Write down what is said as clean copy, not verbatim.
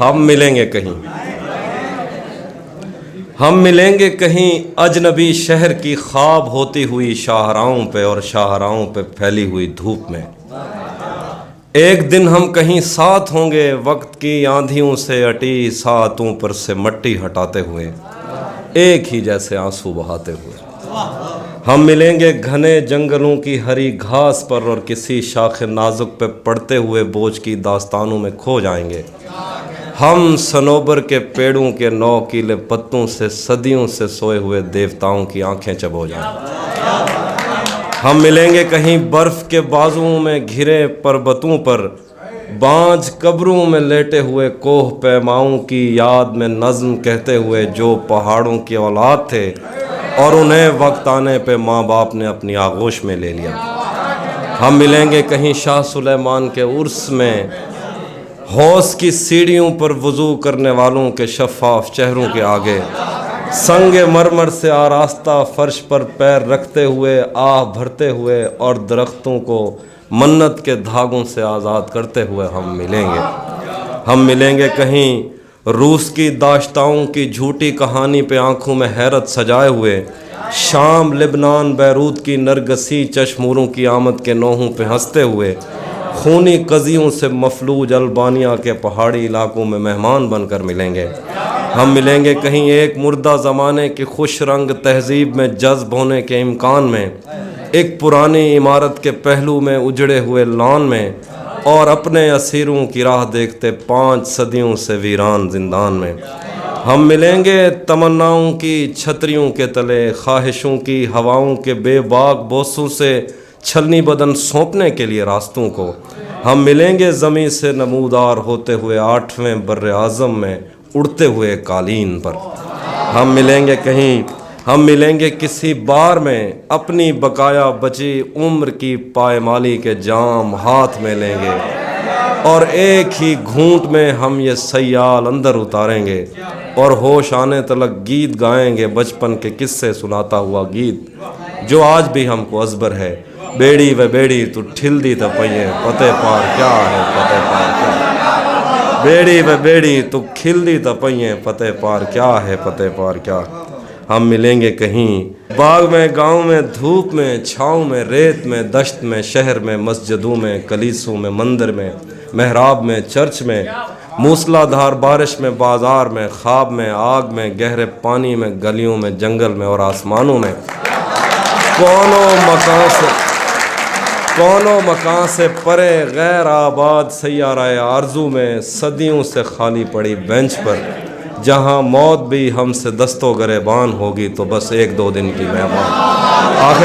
ہم ملیں گے کہیں، ہم ملیں گے کہیں اجنبی شہر کی خواب ہوتی ہوئی شاہراہوں پہ اور شاہراہوں پہ پھیلی ہوئی دھوپ میں۔ ایک دن ہم کہیں ساتھ ہوں گے وقت کی آندھیوں سے اٹی ساعتوں پر سے مٹی ہٹاتے ہوئے، ایک ہی جیسے آنسو بہاتے ہوئے۔ ہم ملیں گے گھنے جنگلوں کی ہری گھاس پر اور کسی شاخ نازک پہ پڑتے ہوئے بوجھ کی داستانوں میں کھو جائیں گے۔ ہم صنوبر کے پیڑوں کے نوکیلے پتوں سے صدیوں سے سوئے ہوئے دیوتاؤں کی آنکھیں چبو جائیں گے۔ ہم ملیں گے کہیں برف کے بازوؤں میں گھرے پربتوں پر، بانجھ قبروں میں لیٹے ہوئے کوہ پیماؤں کی یاد میں نظم کہتے ہوئے جو پہاڑوں کی اولاد تھے اور انہیں وقت آنے پہ ماں باپ نے اپنی آغوش میں لے لیا۔ ہم ملیں گے کہیں شاہ سلیمان کے عرس میں، حوض کی سیڑھیوں پر وضو کرنے والوں کے شفاف چہروں کے آگے، سنگ مرمر سے آراستہ فرش پر پیر رکھتے ہوئے آہ بھرتے ہوئے اور درختوں کو منت کے دھاگوں سے آزاد کرتے ہوئے ہم ملیں گے۔ ہم ملیں گے کہیں روس کی داشتاؤں کی جھوٹی کہانی پہ آنکھوں میں حیرت سجائے ہوئے، شام لبنان بیروت کی نرگسی چشموروں کی آمد کے نوحوں پہ ہنستے ہوئے، خونی قضیوں سے مفلوج البانیہ کے پہاڑی علاقوں میں مہمان بن کر ملیں گے۔ ہم ملیں گے کہیں ایک مردہ زمانے کی خوش رنگ تہذیب میں جذب ہونے کے امکان میں، ایک پرانی عمارت کے پہلو میں اجڑے ہوئے لان میں، اور اپنے اسیروں کی راہ دیکھتے 5 صدیوں سے ویران زندان میں۔ ہم ملیں گے تمناؤں کی چھتریوں کے تلے، خواہشوں کی ہواؤں کے بے باک بوسوں سے چھلنی بدن سونپنے کے لیے راستوں کو۔ ہم ملیں گے زمیں سے نمودار ہوتے ہوئے 8ویں بر اعظم میں اڑتے ہوئے قالین پر۔ ہم ملیں گے کہیں، ہم ملیں گے کسی بار میں، اپنی بقایا بچی عمر کی پائمالی کے جام ہاتھ میں لیں گے، اور ایک ہی گھونٹ میں ہم یہ سیال اندر اتاریں گے اور ہوش آنے تلک گیت گائیں گے، بچپن کے قصے سناتا ہوا گیت جو آج بھی ہم کو ازبر ہے۔ بیڑی و بیڑی تو ٹھل دی تا پئیں پتے پار کیا ہے پتے پار کیا، بیڑی و بیڑی تو کھل دی تا پئیں پتے پار کیا ہے پتے پار کیا۔ ہم ملیں گے کہیں باغ میں، گاؤں میں، دھوپ میں، چھاؤں میں، ریت میں، دشت میں، شہر میں، مسجدوں میں، کلیسوں میں، مندر میں، محراب میں، چرچ میں، موسلا دھار بارش میں، بازار میں، خواب میں، آگ میں، گہرے پانی میں، گلیوں میں، جنگل میں اور آسمانوں میں، کونوں مکان سے پرے غیر آباد سیارہ آرزو میں، صدیوں سے خالی پڑی بینچ پر، جہاں موت بھی ہم سے دست و گریبان ہوگی تو بس 1-2 دن کی مہمان۔